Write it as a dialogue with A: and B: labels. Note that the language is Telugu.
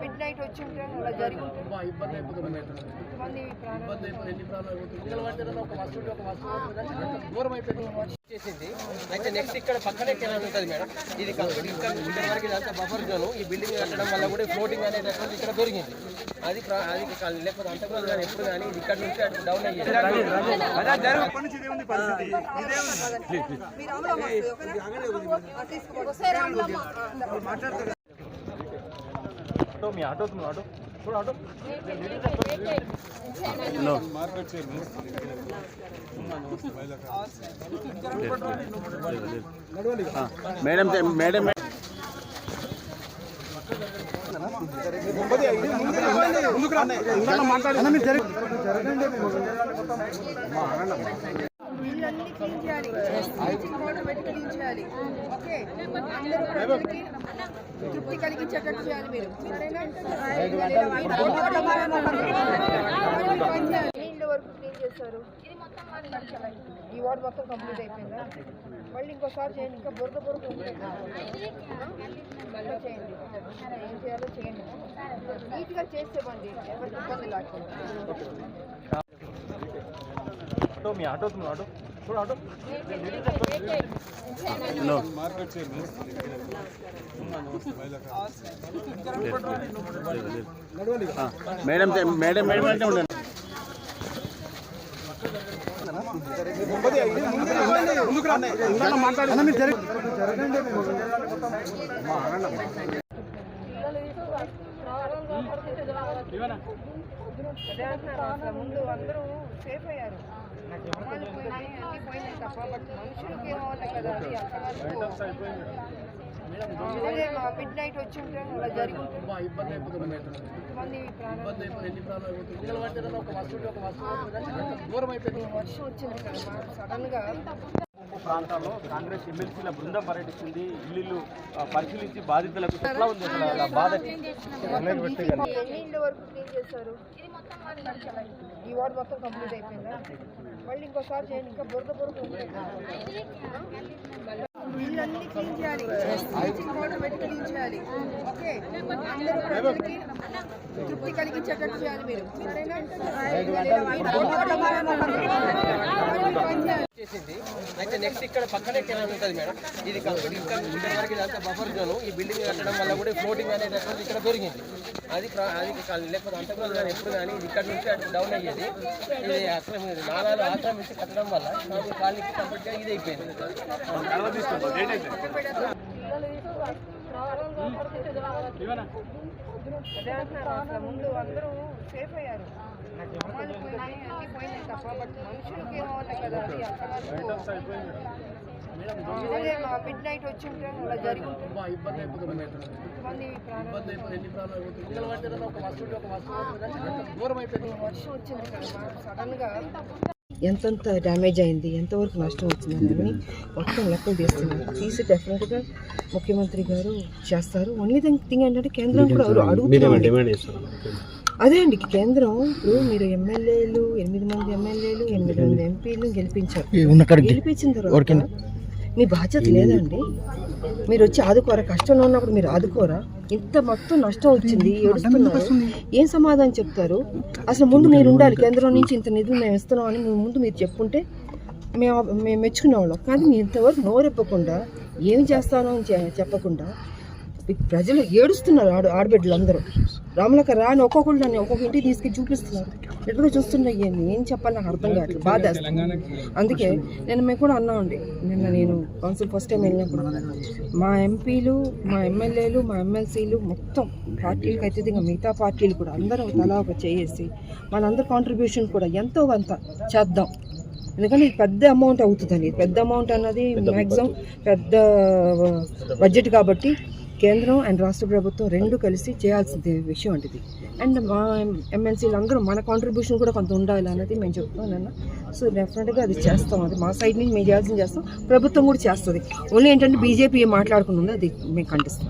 A: మిడ్ నైట్ వచ్చి ఉంటే అలా జరుగుతుంది ఇబ్బంది అయిపోతుంది. దూరం అయిపోయింది చేసింది. అయితే నెక్స్ట్ ఇక్కడ పక్కనే కెనాల్ ఉంటుంది మేడం. ఇది ఇక్కడ వరకు ఇదంతా బఫర్ జోన్. ఈ బిల్డింగ్ కట్టడం వల్ల కూడా ఫ్లోటింగ్ అనేటటువంటి ఇక్కడ దొరికింది. అది లేకపోతే అంతకుముందు కానీ ఎప్పుడు కానీ ఇది ఇక్కడ నుంచి అటు డౌన్ అయ్యేది.
B: మీ auto auto auto madam madam
A: ఇళ్ళన్నీ క్లీన్ చేయాలి, బ్లీచింగ్ పౌడర్ పెట్టి క్లీన్ చేయాలి. ఓకే, అందరూ ప్రజలకి తృప్తి కలిగించేటట్టు చేయాలి మీరు. ఎన్ని వరకు క్లీన్ చేస్తారు? ఈ వార్డు మొత్తం కంప్లీట్ అయిపోయిందా? మళ్ళీ ఇంకోసారి చేయండి. ఇంకా బురద ఉంది, మళ్ళీ చేయండి. ఏం చేయాలో చేయండి. నీట్గా చేస్తే బండి ఎవరికి ఇబ్బంది లేకుండా.
B: మీ auto auto auto madam madam madam అంటే ఉండండి.
A: ముందు అందరూ సేఫ్ అయ్యారు. అమ్మాయిలు పోయినాయి, అన్ని పోయినాయి తప్ప, బట్ మనుషులకి ఏమవ్వాలి కదా. అది మిడ్ నైట్ వచ్చి ఉంటే అలా జరుగుతుంది ఇబ్బంది అయిపోతుంది. దూరం అయిపోయింది. వర్షం వచ్చింది కదా సడన్ గా.
B: ప్రాంతాల్లో కాంగ్రెస్ ఎమ్మెల్సీల బృందం పర్యటిస్తుంది. ఇల్లు పరిశీలించి బాధితులకు ఎట్లా ఉంది అసలు బాధ?
A: ఎన్ని ఇళ్ళ వరకు క్లీన్ చేస్తారు? ఈ వార్డు మొత్తం కంప్లీట్ అయిపోయిందా? మళ్ళీ ఇంకోసారి చేయండి. ఇంకా బురద ఉంది. ఇళ్ళన్నీ క్లీన్ చేయాలి, బ్లీచింగ్ పౌడర్ పెట్టి క్లీన్ చేయాలి. ఓకే, అందరూ ప్రజలకి తృప్తి కలిగించేటట్టు చేయాలి మీరు. చేసింది. అయితే నెక్స్ట్ ఇక్కడ పక్కనే కెనాల్ ఉంటుంది మేడం. ఇది ఇక్కడ వరకు ఇదంతా బఫర్ జోన్. ఈ బిల్డింగ్ కట్టడం వల్ల కూడా ఫ్లోటింగ్ అనేటటువంటి ఇక్కడ దొరికింది. అది లేకపోతే అంతకుముందు కానీ ఎప్పుడు కానీ ఇది ఇక్కడ నుంచి అటు డౌన్ అయ్యేది. ఇది నాలాలు ఆక్రమించి కట్టడం వల్ల కాలనీకి కంప్లీట్గా ఇది అయిపోయింది. ముందు అందరూ సేఫ్ అయ్యారు. అమ్మాయిలు పోయినాయి, అన్ని పోయినాయి తప్ప, బట్ మనుషులకి ఏమవ్వాలి కదా. అది మిడ్ నైట్ వచ్చి ఉంటే అలా జరుగుతుంది ఇబ్బంది అయిపోతుంది. దూరం అయిపోయింది. వర్షం వచ్చింది కదా సడన్ గా. ఎంతంత డ్యామేజ్ అయింది, ఎంతవరకు నష్టం వచ్చిందని మొత్తం లెక్కలు తీస్తున్నారు. తీసి డెఫినెట్గా ముఖ్యమంత్రి గారు చేస్తారు. ఓన్లీ థింగ్ ఏంటంటే కేంద్రం కూడా అడుగుతున్నారు. అదే అండి, కేంద్రం ఇప్పుడు మీరు ఎమ్మెల్యేలు 8 మంది ఎమ్మెల్యేలు 8 మంది ఎంపీలు గెలిపించారు. గెలిపించిన తర్వాత మీ బాధ్యత లేదండి? మీరు వచ్చి ఆదుకోరా? కష్టంలో ఉన్నప్పుడు మీరు ఆదుకోరా? ఇంత మొత్తం నష్టం వచ్చింది, ఏడుస్తున్నారు. ఏం సమాధానం చెప్తారు? అసలు ముందు మీరు ఉండాలి. కేంద్రం నుంచి ఇంత నిధులు మేము ఇస్తున్నామని ముందు మీరు చెప్పుంటే మేము మెచ్చుకునేవాళ్ళం. కానీ మీరు ఇంతవరకు నోరెప్పకుండా ఏమి చేస్తానో అని చెప్పకుండా ప్రజలు ఏడుస్తున్నారు. ఆడబిడ్డలు అందరూ రాములక రాని ఒక్కొక్కరు నన్ను ఒక్కొక్క ఇంటికి తీసుకెళ్ళి చూపిస్తున్నారు. ఎట్లా చూస్తున్నాయి ఏం చెప్పాలి నాకు అర్థం కావట్లేదు, బాధ. అందుకే మేము కూడా అన్నామండి. నేను కౌన్సిల్ ఫస్ట్ టైం వెళ్ళినప్పుడు మా ఎంపీలు, మా ఎమ్మెల్యేలు, మా ఎమ్మెల్సీలు మొత్తం పార్టీలకు అతీతంగా మిగతా పార్టీలు కూడా అందరం తలా ఒక చేసి మనందరి కాంట్రిబ్యూషన్ కూడా ఎంతో కొంత చేద్దాం. ఎందుకంటే ఇది పెద్ద అమౌంట్ అవుతుందండి. పెద్ద అమౌంట్ అన్నది మ్యాక్సిమం పెద్ద బడ్జెట్ కాబట్టి కేంద్రం అండ్ రాష్ట్ర ప్రభుత్వం రెండు కలిసి చేయాల్సిన విషయం అండి. అండ్ మా ఎమ్మెల్సీలు అందరూ మన కాంట్రిబ్యూషన్ కూడా కొంత ఉండాలి అన్నది మేము చెప్తున్నాను. సో డెఫినెట్గా అది చేస్తాం. అది మా సైడ్ నుంచి మేము చేయాల్సింది చేస్తాం, ప్రభుత్వం కూడా చేస్తుంది. ఓన్లీ ఏంటంటే బీజేపీ మాట్లాడుకుంటుంది, అది మేము ఖండిస్తాం.